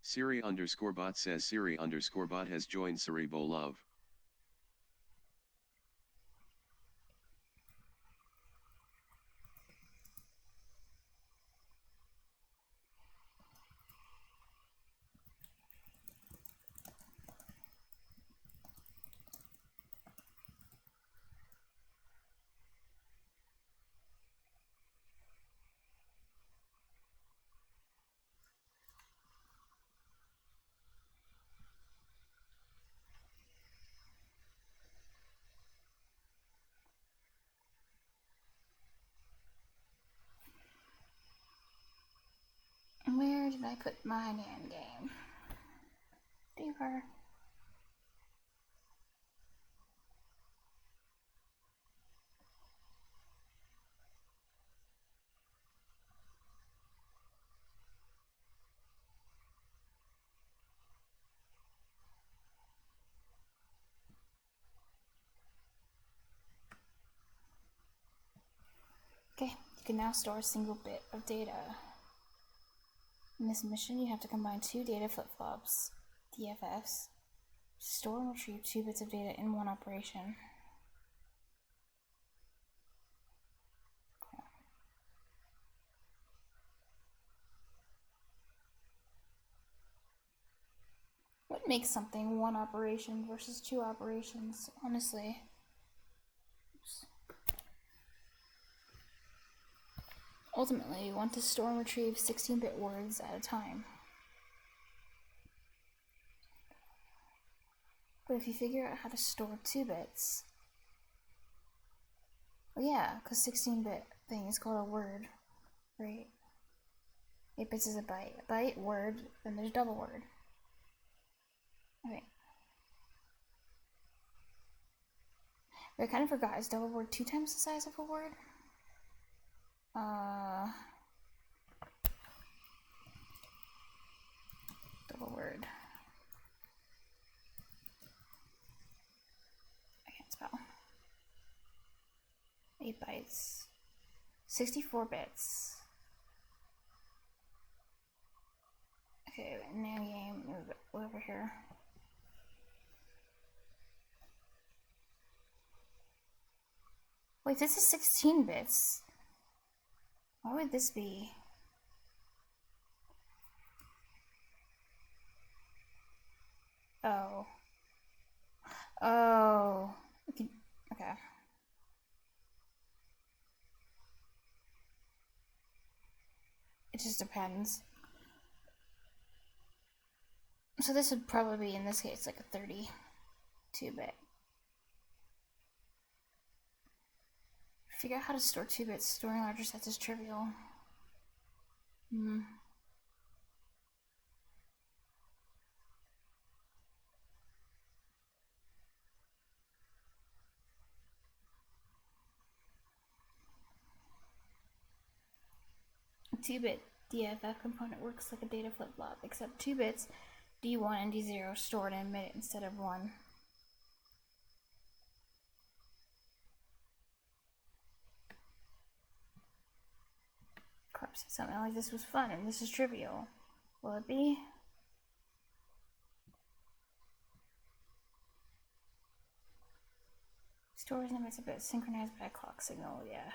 Siri_bot says Siri_bot has joined Cerebro Love. Where did I put my NAND game? Deeper. Okay, you can now store a single bit of data. In this mission, you have to combine two data flip-flops, DFFs, to store and retrieve 2 bits of data in one operation. What makes something 1 operation versus 2 operations, honestly? Oops. Ultimately, you want to store and retrieve 16-bit words at a time. But if you figure out how to store 2 bits, well, yeah, because 16-bit thing is called a word, right? 8 bits is a byte. A byte, word, then there's double word. Okay. But I kind of forgot, is double word 2 times the size of a word? Double word. I can't spell. 8 bytes. 64 bits. Okay, NAND game, move it over here. Wait, this is 16 bits. Why would this be? Oh. Oh. Okay. It just depends. So this would probably be, in this case, like a 32-bit. Figure out how to store 2 bits. Storing larger sets is trivial. 2-bit DFF component works like a data flip-flop, except 2 bits, D1 and D0, stored in a minute instead of 1. Carp said something like this was fun and this is trivial. Will it be? Stores and emits a bit synchronized by a clock signal, yeah.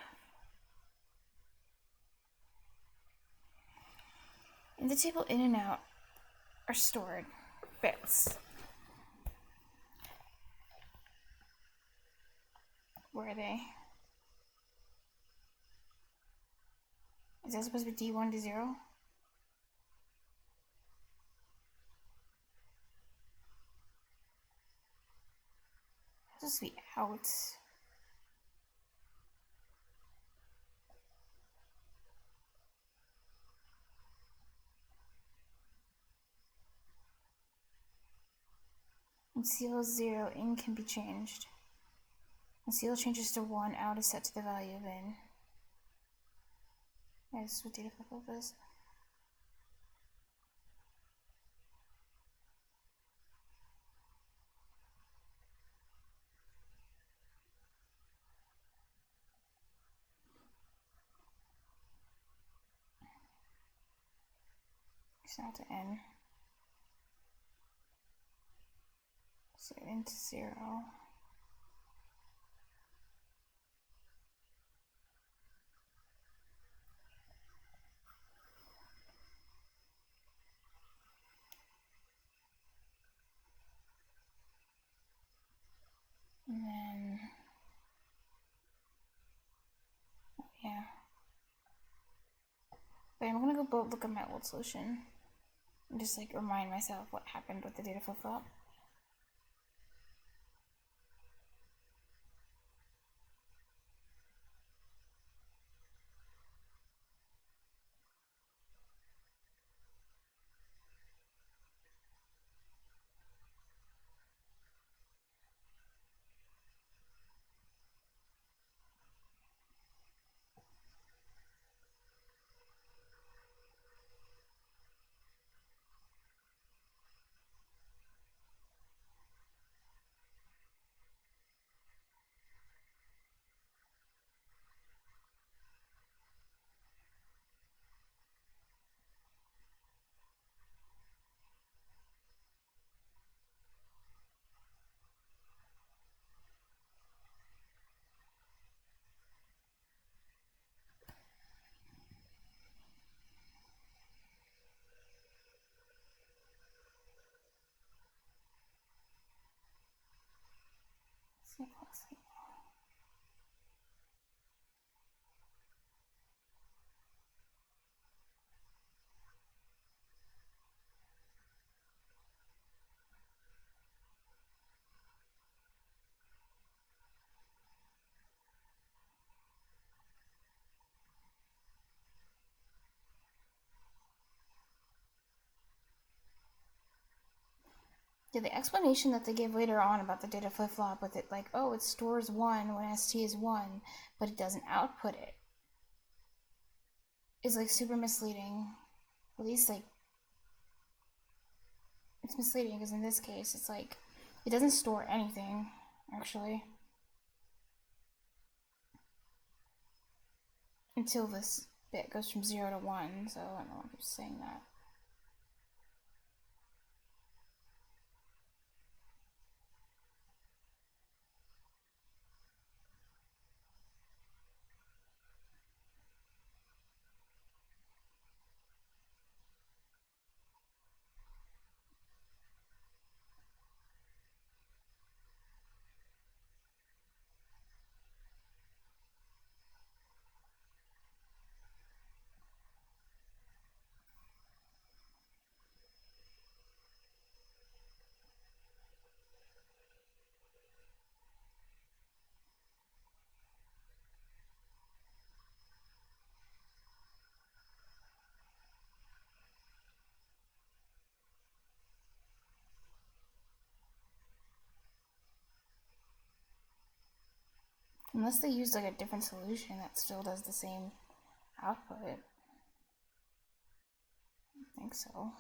In the table in and out are stored bits. Where are they? Is that supposed to be D1 to 0? It's supposed to be out. When seal is 0, in can be changed. When seal changes to 1, out is set to the value of in. Yeah, this is what data flip-flop is. It's not to n. So into 0. And then, yeah. But I'm gonna go look at my old solution and just like remind myself what happened with the data flip-flop. C++. Yeah, the explanation that they give later on about the data flip-flop with it like, oh, it stores 1 when ST is 1, but it doesn't output it, is like super misleading. At least like, it's misleading because in this case, it's like, it doesn't store anything, actually. Until this bit goes from 0 to 1, so I don't know, I'm just saying that. Unless they use like a different solution that still does the same output. I think so.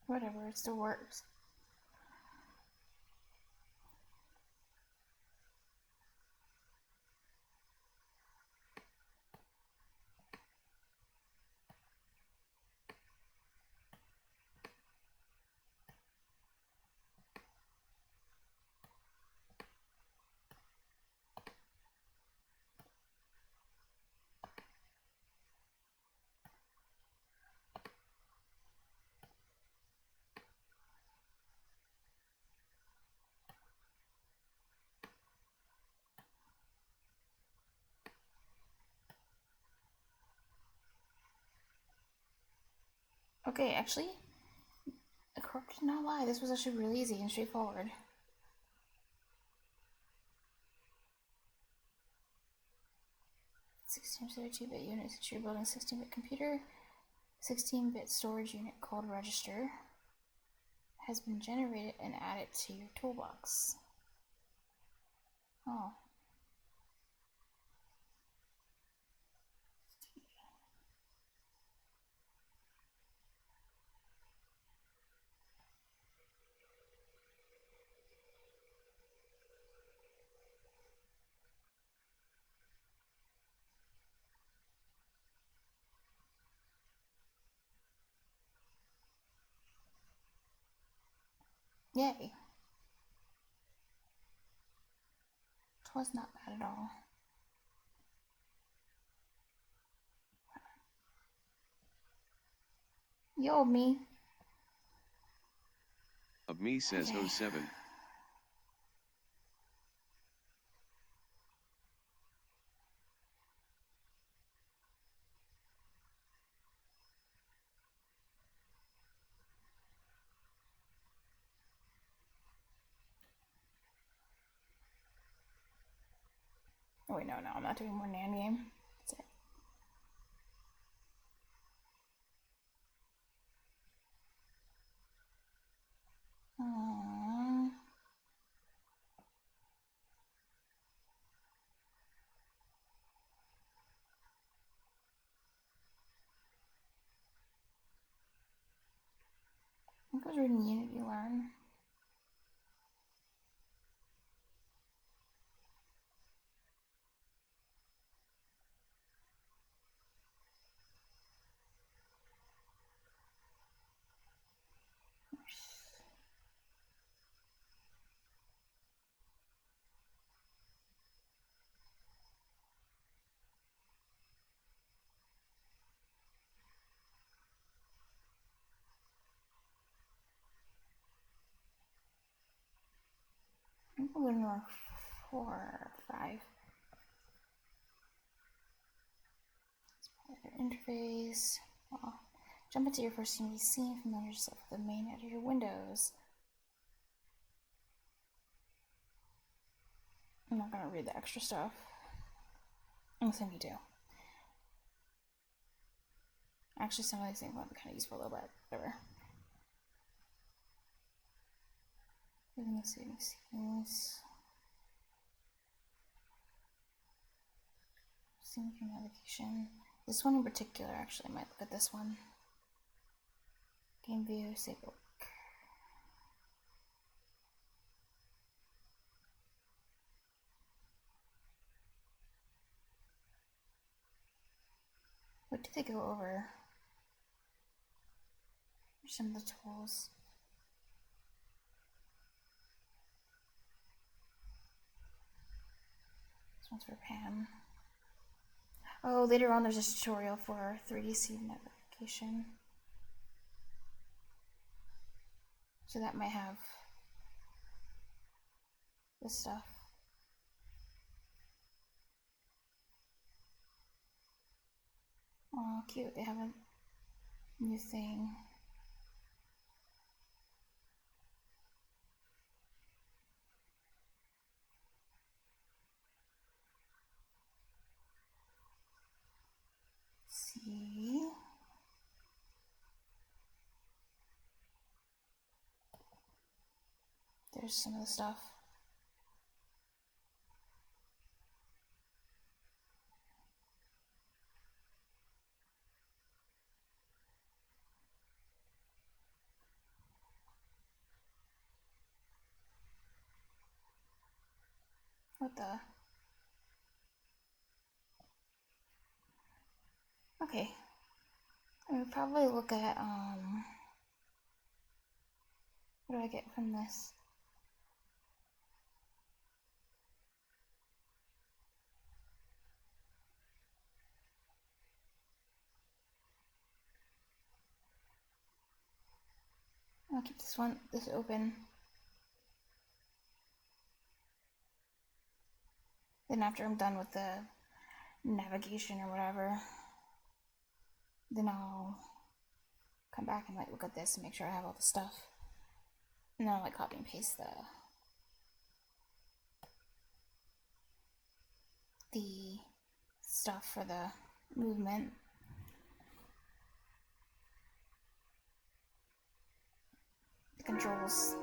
Whatever, it still works. Okay, actually, the corp did not lie. This was actually really easy and straightforward. 60 2-bit unit is you're building a 16-bit computer. 16-bit storage unit called register has been generated and added to your toolbox. Oh. Yay. It was not bad at all. Yo, me. Of me says Okay. 07. Oh wait, no, I'm not doing more NAND game. That's it. I think I was reading Unity Learn. I think we're going 4 or 5. Interface. Oh. Jump into your first Unity scene, familiar yourself with the main editor windows. I'm not gonna read the extra stuff. Unless I need to. Actually, some of these things might be kind of useful a little bit. Whatever. Living the saving scenes. Scene view navigation. This one in particular, actually, I might look at this one. Game view, save work. What did they go over? Some of the tools. This one's for Pam. Oh, later on there's a tutorial for 3D seed navigation. So that might have this stuff. Oh, cute. They have a new thing. See? There's some of the stuff. What the? Okay. I would probably look at, what do I get from this? I'll keep this open. Then after I'm done with the navigation or whatever, then I'll come back and like look at this and make sure I have all the stuff. And then I'll like copy and paste the stuff for the movement. The controls.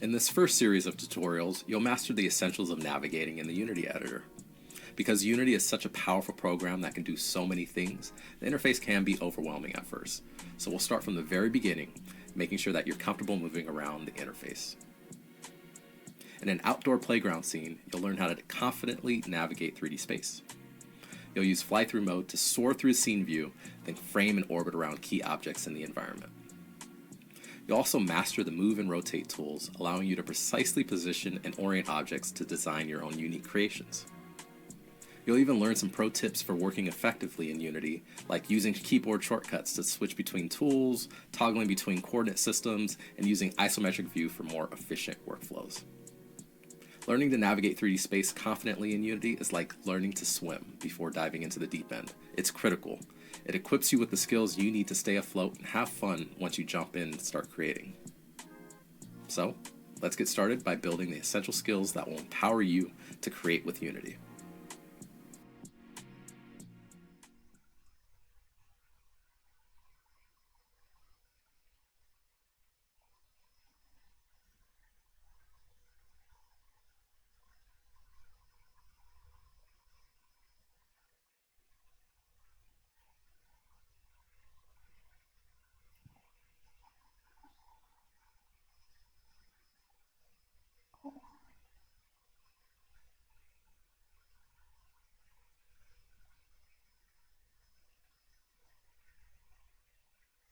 In this first series of tutorials, you'll master the essentials of navigating in the Unity editor. Because Unity is such a powerful program that can do so many things, the interface can be overwhelming at first. So we'll start from the very beginning, making sure that you're comfortable moving around the interface. In an outdoor playground scene, you'll learn how to confidently navigate 3D space. You'll use fly-through mode to soar through a scene view, then frame and orbit around key objects in the environment. You'll also master the move and rotate tools, allowing you to precisely position and orient objects to design your own unique creations. You'll even learn some pro tips for working effectively in Unity, like using keyboard shortcuts to switch between tools, toggling between coordinate systems, and using isometric view for more efficient workflows. Learning to navigate 3D space confidently in Unity is like learning to swim before diving into the deep end. It's critical. It equips you with the skills you need to stay afloat and have fun once you jump in and start creating. So, let's get started by building the essential skills that will empower you to create with Unity.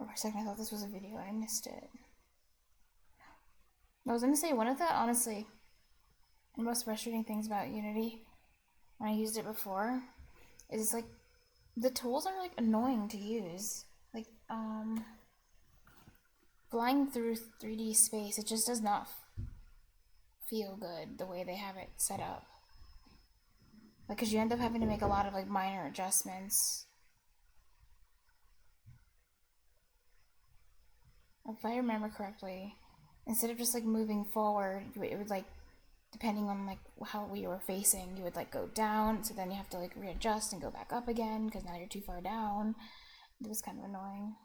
For a second, I thought this was a video. I missed it. I was gonna say, one of the, honestly, most frustrating things about Unity, when I used it before, is it's like, the tools are like annoying to use. Like, flying through 3D space, it just does not feel good the way they have it set up. Like, cause you end up having to make a lot of like minor adjustments. If I remember correctly, instead of just like moving forward, it would like, depending on like how we were facing, you would like go down, so then you have to like readjust and go back up again because now you're too far down. It was kind of annoying.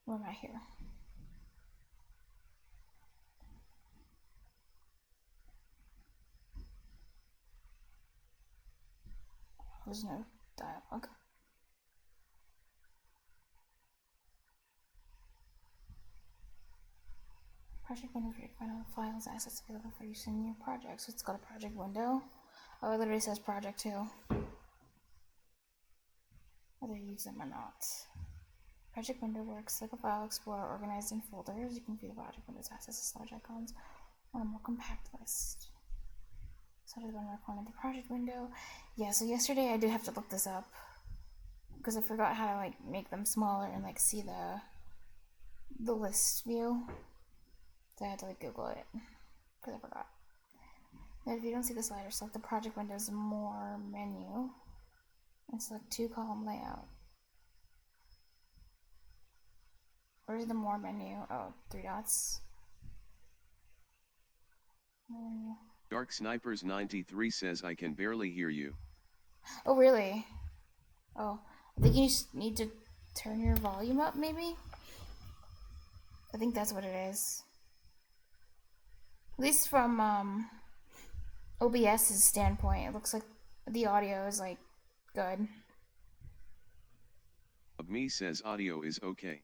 Where am I here? There's no dialogue. Project window for you to find all the files and assets available for use in your project. So it's got a project window. Oh, it literally says project too. Whether you use them or not. Project window works like a file explorer organized in folders. You can view the project window's access as large icons on a more compact list. So to the bottom corner of the project window. Yeah, so yesterday I did have to look this up because I forgot how to like make them smaller and like see the list view. So I had to like Google it because I forgot. And if you don't see the slider, select the project window's more menu and select 2-column layout. Where's the more menu? Oh, 3 dots. Menu. Dark Snipers 93 says I can barely hear you. Oh, really? Oh, I think you just need to turn your volume up, maybe? I think that's what it is. At least from OBS's standpoint, it looks like the audio is like good. Me says audio is okay.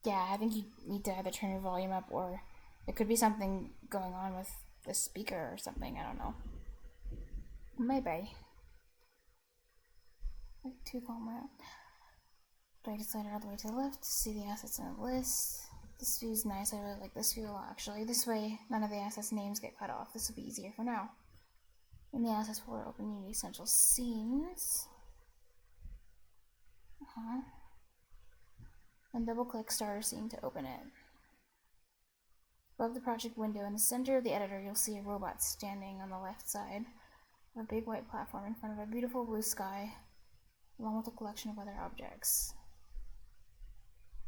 Yeah, I think you need to either turn your volume up or it could be something going on with the speaker or something. I don't know. Maybe. Like 2-column layout. Drag the slider all the way to the left to see the assets in the list. This view's nice. I really like this view a lot, actually. This way, none of the assets' names get cut off. This will be easier for now. In the assets folder, open Unity Essential Scenes. And double-click Starter Scene to open it. Above the project window, in the center of the editor, you'll see a robot standing on the left side of a big white platform in front of a beautiful blue sky, along with a collection of other objects.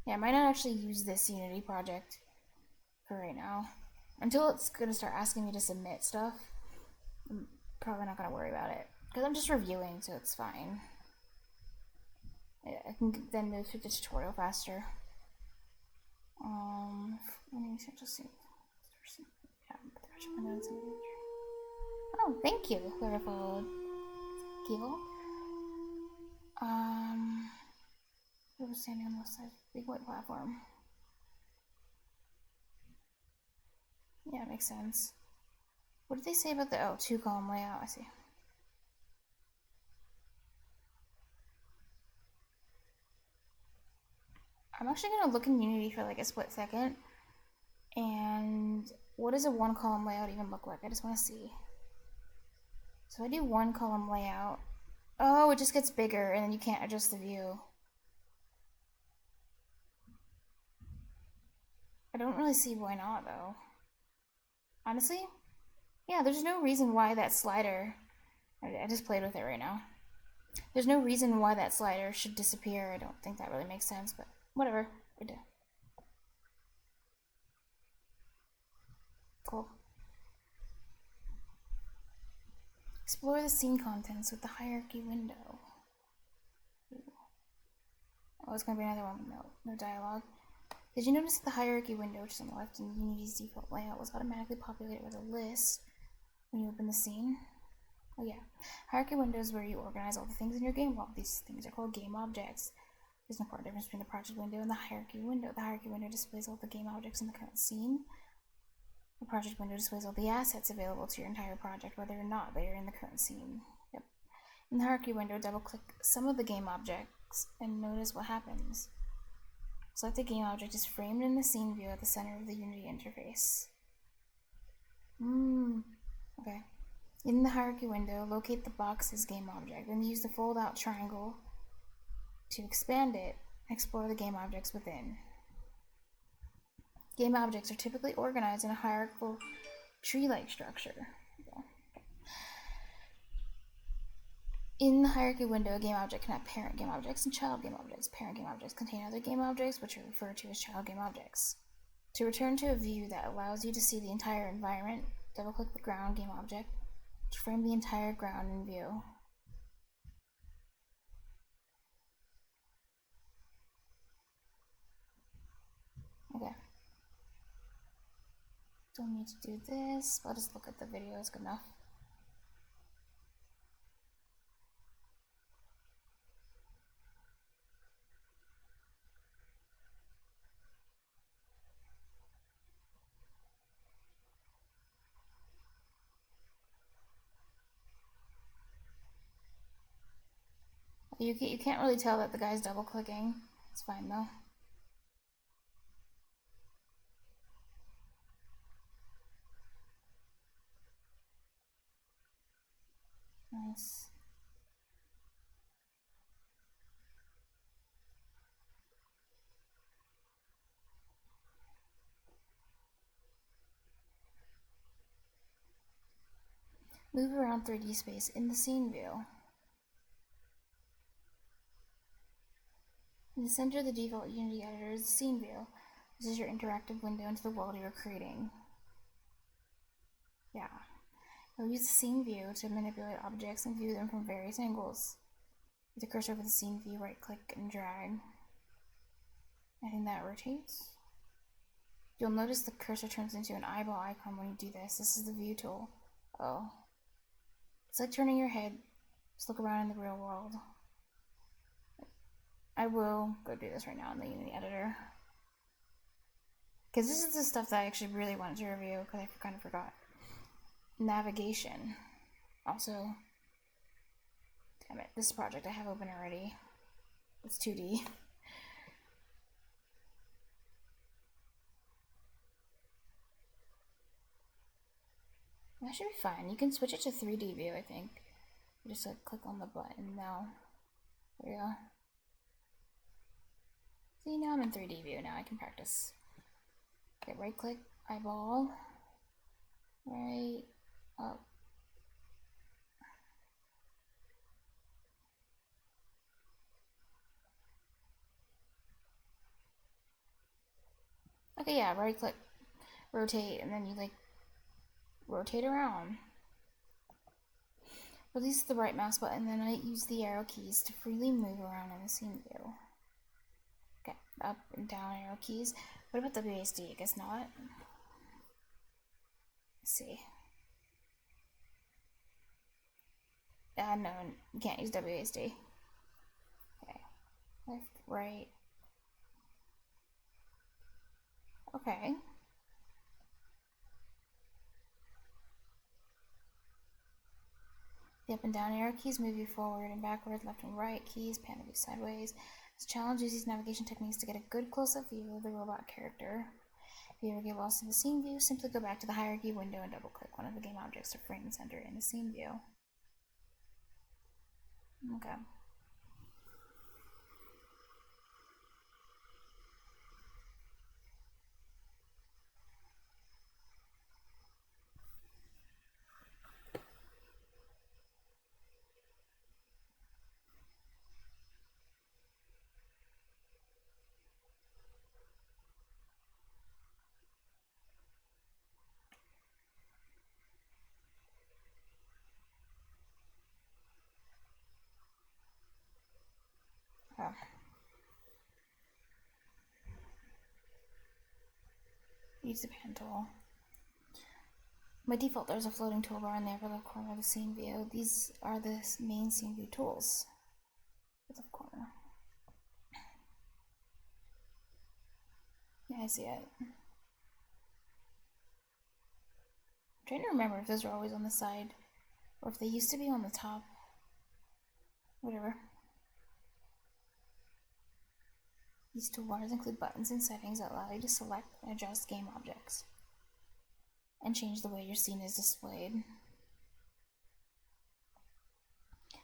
Yeah, I might not actually use this Unity project for right now. Until it's gonna start asking me to submit stuff, I'm probably not gonna worry about it. Because I'm just reviewing, so it's fine. I can then move through the tutorial faster. Oh, thank you, whoever Gil. Who was standing on the side of the big white platform? Yeah, it makes sense. What did they say about the 2-column layout? I see. I'm actually gonna look in Unity for like a split second. And what does a 1-column layout even look like? I just want to see. So I do 1-column layout. Oh, it just gets bigger and then you can't adjust the view. I don't really see why not though. Honestly, yeah, there's no reason why that slider, I just played with it right now. There's no reason why that slider should disappear. I don't think that really makes sense, but whatever. We do. Cool. Explore the scene contents with the hierarchy window. Oh, it's gonna be another one with no dialogue. Did you notice that the hierarchy window, which is on the left in Unity's default layout, was automatically populated with a list when you open the scene? Oh yeah. Hierarchy window is where you organize all the things in your game log. These things are called game objects. There's an important difference between the project window and the hierarchy window. The hierarchy window displays all the game objects in the current scene. The project window displays all the assets available to your entire project, whether or not they are in the current scene. Yep. In the hierarchy window, double-click some of the game objects and notice what happens. Select the game object is framed in the scene view at the center of the Unity interface. Okay. In the hierarchy window, locate the box's game object, then use the fold-out triangle to expand it and explore the game objects within. Game objects are typically organized in a hierarchical tree-like structure. In the hierarchy window, a game object can have parent game objects and child game objects. Parent game objects contain other game objects, which are referred to as child game objects. To return to a view that allows you to see the entire environment, double-click the ground game object to frame the entire ground in view. Okay. Don't need to do this. I'll just look at the video. It's good enough. You can't really tell that the guy's double clicking. It's fine though. Nice. Move around 3D space in the scene view. In the center of the default Unity editor is the scene view. This is your interactive window into the world you're creating. Yeah. You'll use the scene view to manipulate objects and view them from various angles. With the cursor over the scene view, right click and drag. I think that rotates. You'll notice the cursor turns into an eyeball icon when you do this. This is the view tool. Oh. It's like turning your head. Just look around in the real world. I will go do this right now in the Unity editor. Because this is the stuff that I actually really wanted to review because I kind of forgot. Navigation. Also, damn it, this project I have open already. It's 2D. That should be fine. You can switch it to 3D view, I think. You just like click on the button now. There we go. See, now I'm in 3D view. Now I can practice. Okay, right click, eyeball. Right up. Okay, yeah, right click. rotate, and then you like rotate around. Release the right mouse button, then I use the arrow keys to freely move around in the scene view. Okay, up and down arrow keys. What about WASD? I guess not. Let's see. No, you can't use WASD. Okay. Left, right. Okay. The up and down arrow keys move you forward and backward, left and right keys pan to move sideways. This challenge uses these navigation techniques to get a good close-up view of the robot character. If you ever get lost in the scene view, simply go back to the hierarchy window and double-click one of the game objects to frame and center in the scene view. Okay. Use the pan tool. By default, there's a floating toolbar in the upper left corner of the scene view. These are the main scene view tools. Left corner. Yeah, I see it. I'm trying to remember if those are always on the side or if they used to be on the top. Whatever. These toolbars include buttons and settings that allow you to select and adjust game objects and change the way your scene is displayed.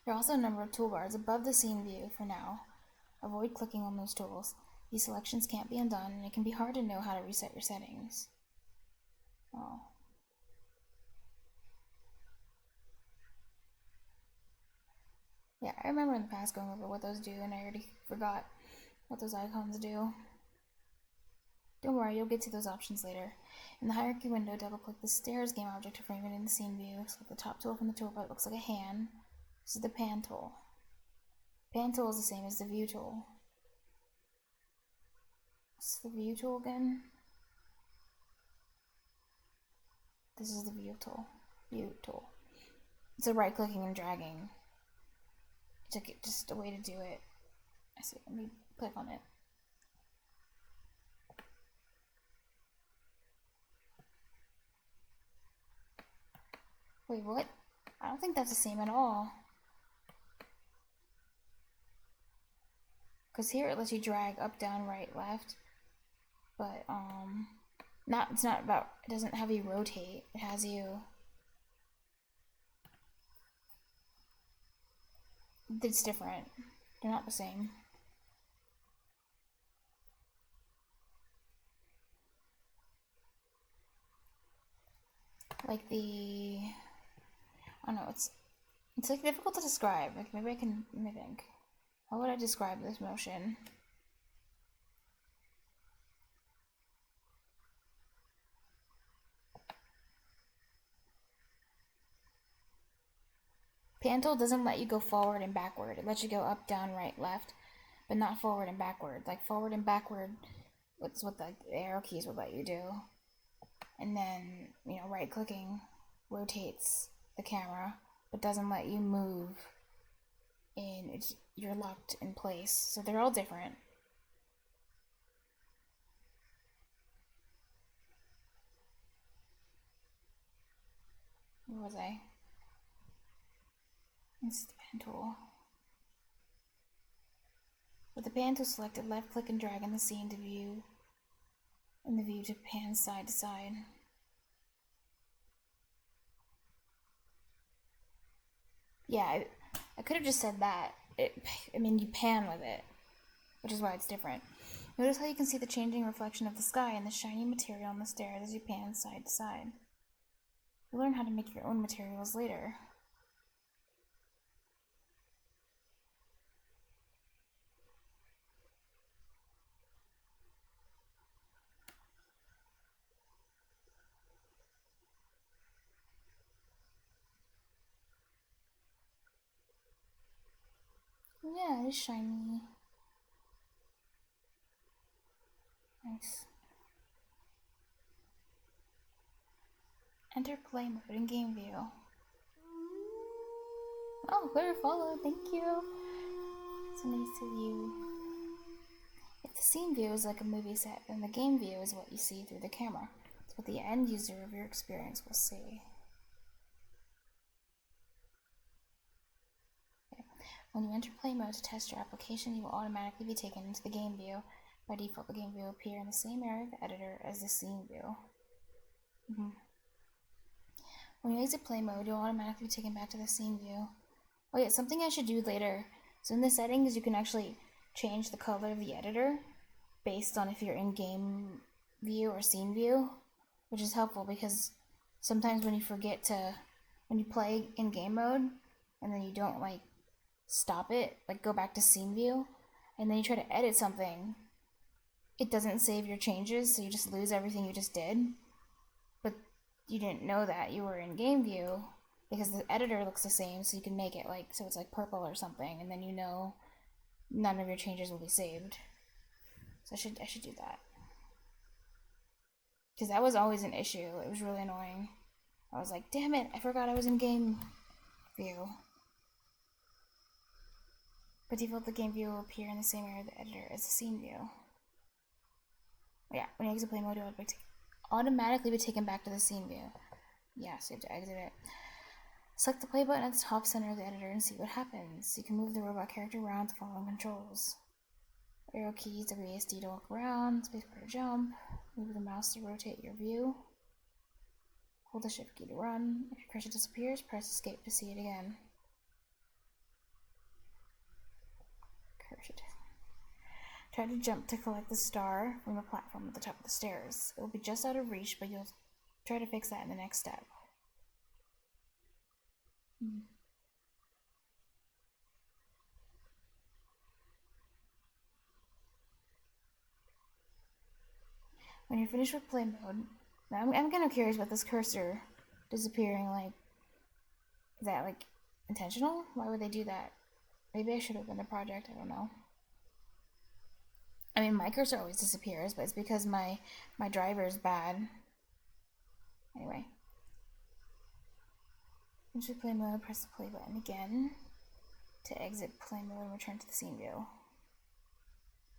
There are also a number of toolbars above the scene view for now. Avoid clicking on those tools. These selections can't be undone, and it can be hard to know how to reset your settings. Oh. Yeah, I remember in the past going over what those do, and I already forgot what those icons do. Don't worry, you'll get to those options later. In the hierarchy window, double-click the stairs game object to frame it in the scene view. Select the top tool from the toolbar that looks like a hand. This is the pan tool. Pan tool is the same as the view tool. What's the view tool again? This is the view tool. View tool. It's a right-clicking and dragging. Just a way to do it. I see. Let me click on it. Wait, what? I don't think that's the same at all. Because here it lets you drag up, down, right, left. But, it's not about, it doesn't have you rotate. It has you, it's different. They're not the same. Like I don't know, it's like difficult to describe. Like maybe let me think. How would I describe this motion? Pan tool doesn't let you go forward and backward. It lets you go up, down, right, left, but not forward and backward. Like forward and backward, that's what the arrow keys would let you do. And then, right clicking rotates the camera, but doesn't let you move in. You're locked in place. So they're all different. Where was I? It's the pan tool. With the pan tool selected, left click and drag in the scene to view, in the view to pan side to side. Yeah, I could have just said that. You pan with it, which is why it's different. Notice how you can see the changing reflection of the sky and the shiny material on the stairs as you pan side to side. You'll learn how to make your own materials later. Yeah, it is shiny. Nice. Enter play mode in game view. Oh, clear follow, thank you. So nice of you. If the scene view is like a movie set, then the game view is what you see through the camera. It's what the end user of your experience will see. Okay. When you enter play mode to test your application, you will automatically be taken into the game view. By default, the game view will appear in the same area of the editor as the scene view. When you exit play mode, you'll automatically be taken back to the scene view. Oh yeah, something I should do later. So in the settings, you can actually change the color of the editor based on if you're in game view or scene view, which is helpful because sometimes when you forget to, when you play in game mode and then you don't like stop it, like go back to scene view, and then you try to edit something, it doesn't save your changes, so you just lose everything you just did. But you didn't know that you were in game view because the editor looks the same, so you can make it like so it's like purple or something, and then you know none of your changes will be saved. So I should do that, because that was always an issue. It was really annoying. I was like, damn it, I forgot I was in game view. By default, the game view will appear in the same area of the editor as the scene view. Yeah, when you exit play mode, you'll automatically be taken back to the scene view. Yeah, so you have to exit it. Select the play button at the top center of the editor and see what happens. You can move the robot character around the following controls. Arrow keys, WASD to walk around, spacebar to jump, move the mouse to rotate your view, hold the shift key to run. If your cursor disappears, press escape to see it again. Cursor. Try to jump to collect the star from the platform at the top of the stairs. It will be just out of reach, but you'll try to fix that in the next step. When you're finished with play mode, now I'm kind of curious about this cursor disappearing. Like, is that like intentional? Why would they do that? Maybe I should open the project. I don't know. I mean, my cursor always disappears, but it's because my driver is bad. Anyway. Finish with play mode, press the play button again to exit play mode and return to the scene view.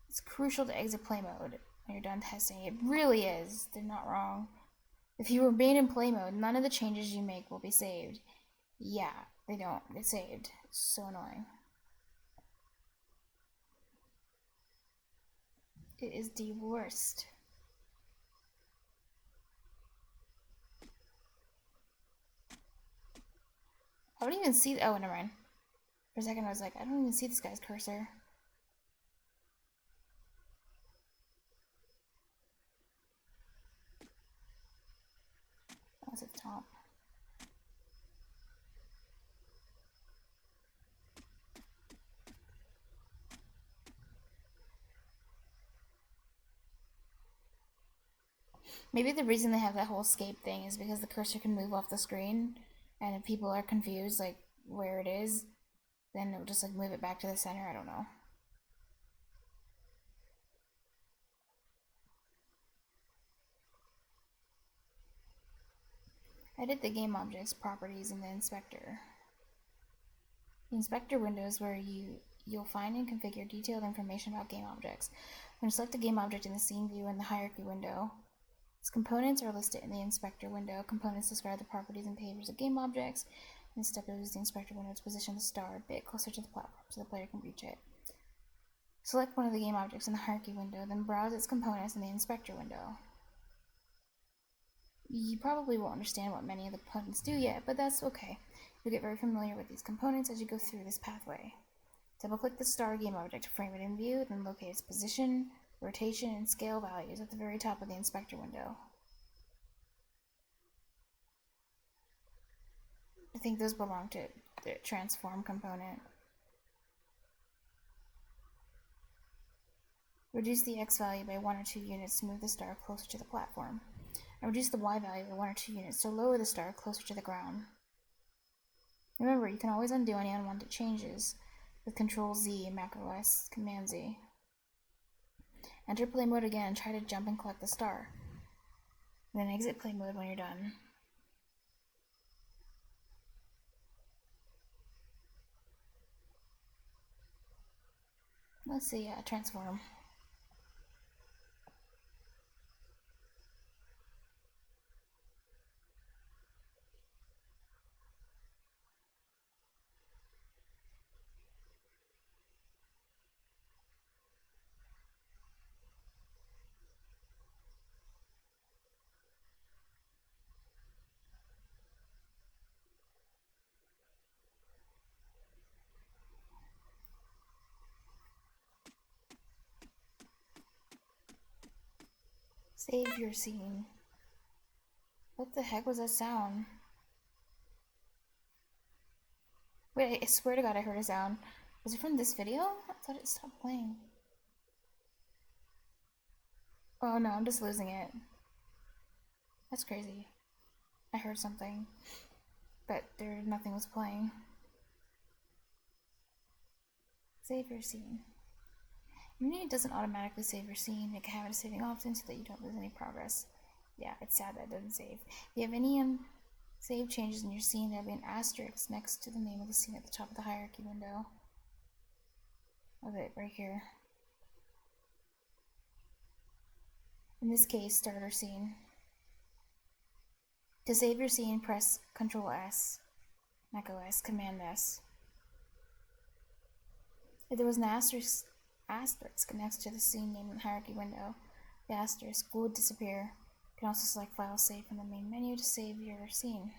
It's crucial to exit play mode when you're done testing. It really is. They're not wrong. If you remain in play mode, none of the changes you make will be saved. Yeah, they don't get saved. It's so annoying. It is the worst. I don't even see. Oh, never mind. For a second, I was like, I don't even see this guy's cursor. Oh, it's at the top. Maybe the reason they have that whole escape thing is because the cursor can move off the screen, and if people are confused, like, where it is, then it'll just, like, move it back to the center. I don't know. Edit the game objects properties in the inspector. The inspector window is where you'll find and configure detailed information about game objects. When you select a game object in the scene view in the hierarchy window, its components are listed in the inspector window. Components describe the properties and behaviors of game objects. And step to use the inspector window to position the star a bit closer to the platform so the player can reach it. Select one of the game objects in the hierarchy window, then browse its components in the inspector window. You probably won't understand what many of the components do yet, but that's okay. You'll get very familiar with these components as you go through this pathway. Double-click the star game object to frame it in view, then locate its position, rotation, and scale values at the very top of the inspector window. I think those belong to the transform component. Reduce the X value by 1 or 2 units to move the star closer to the platform. And reduce the Y value by 1 or 2 units to lower the star closer to the ground. Remember, you can always undo any unwanted changes. with Control Z and macOS Command Z. Enter play mode again and try to jump and collect the star. Then exit play mode when you're done. Let's see, transform. Save your scene. What the heck was that sound? Wait, I swear to God I heard a sound. Was it from this video? I thought it stopped playing. Oh no, I'm just losing it. That's crazy. I heard something, but nothing was playing. Save your scene. Unity doesn't automatically save your scene. It can have it saving often so that you don't lose any progress. Yeah, it's sad that it doesn't save. If you have any save changes in your scene, there'll be an asterisk next to the name of the scene at the top of the hierarchy window. Of it, right here. In this case, starter scene. To save your scene, press Ctrl S, macOS, Command S. If there was an asterisk next to the scene name in the hierarchy window, the asterisk would disappear. You can also select File Save from the main menu to save your scene.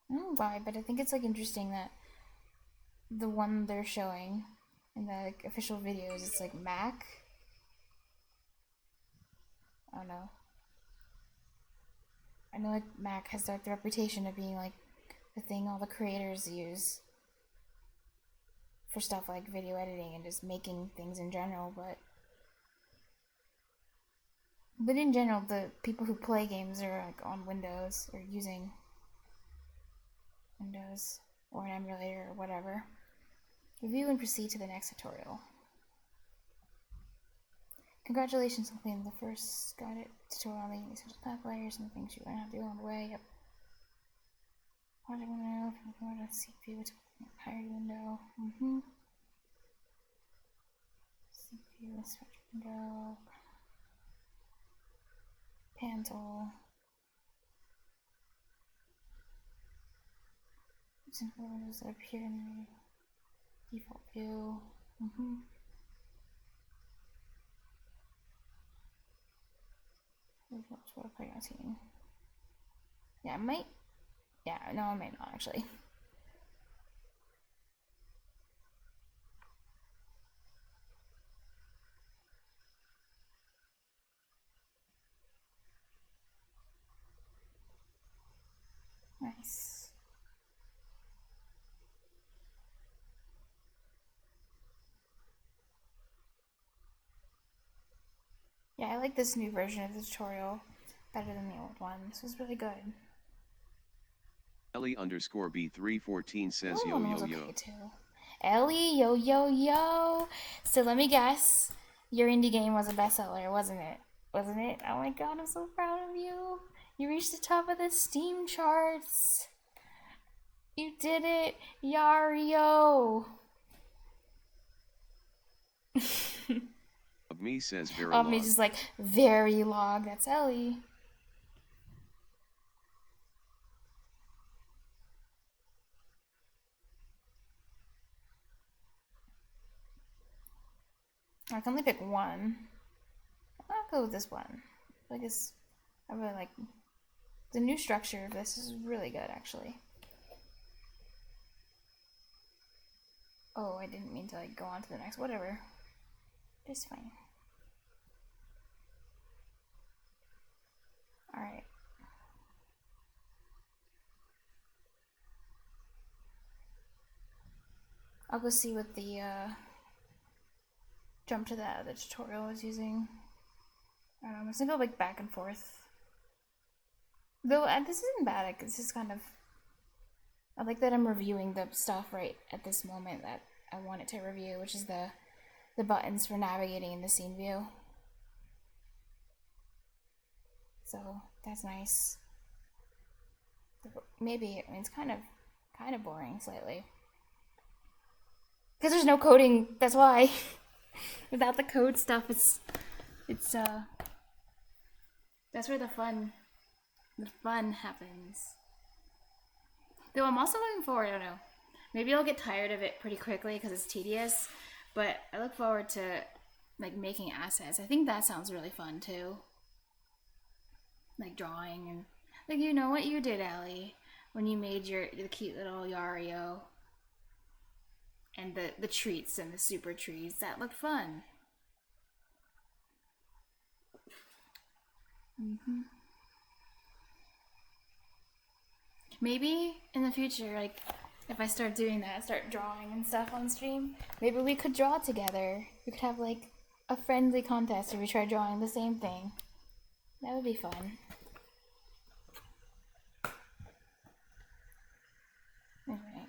I don't know why, but I think it's like interesting that the one they're showing in the official videos, it's like Mac. I don't know. I know like Mac has like the reputation of being like the thing all the creators use for stuff like video editing and just making things in general, but in general, the people who play games are like on Windows or using Windows or an emulator or whatever. Review and proceed to the next tutorial. Congratulations on completing the first guided tutorial on the essential path layers and the things you're going to have to do along the way. Yep. Project window, from the CPU to hierarchy window. CPU inspector window. Pan tool. Simple windows that appear in the default view. What a playground scene. Yeah, I might. Yeah, no, I might not actually. Nice. Yeah, I like this new version of the tutorial better than the old one. This was really good. Ellie_B314 says yo yo yo. Okay too. Ellie, yo yo yo. So let me guess. Your indie game was a bestseller, wasn't it? Wasn't it? Oh my god, I'm so proud of you. You reached the top of the Steam charts. You did it, Yario. Me says Verilog. Me just like Verilog. That's Ellie. I can only pick one. I'll go with this one. I guess I really like the new structure of this is really good actually. Oh, I didn't mean to like go on to the next. Whatever. It's fine. Alright. I'll go see what the jump to that other tutorial I was using. I don't know, I'm just gonna go like back and forth. Though this isn't bad, like, it's just kind of, I like that I'm reviewing the stuff right at this moment that I want it to review, which is the buttons for navigating in the scene view. So that's nice. Maybe, I mean, it's kind of boring slightly. Because there's no coding, that's why. Without the code stuff, it's that's where the fun happens. Though I'm also looking forward, I don't know, maybe I'll get tired of it pretty quickly because it's tedious, but I look forward to like making assets. I think that sounds really fun too. Like drawing and like, you know what you did, Allie, when you made the cute little Yario and the treats and the super trees. That looked fun. Maybe in the future, like, if I start doing that, start drawing and stuff on stream, maybe we could draw together. We could have like a friendly contest where we try drawing the same thing. That would be fun. Anyway,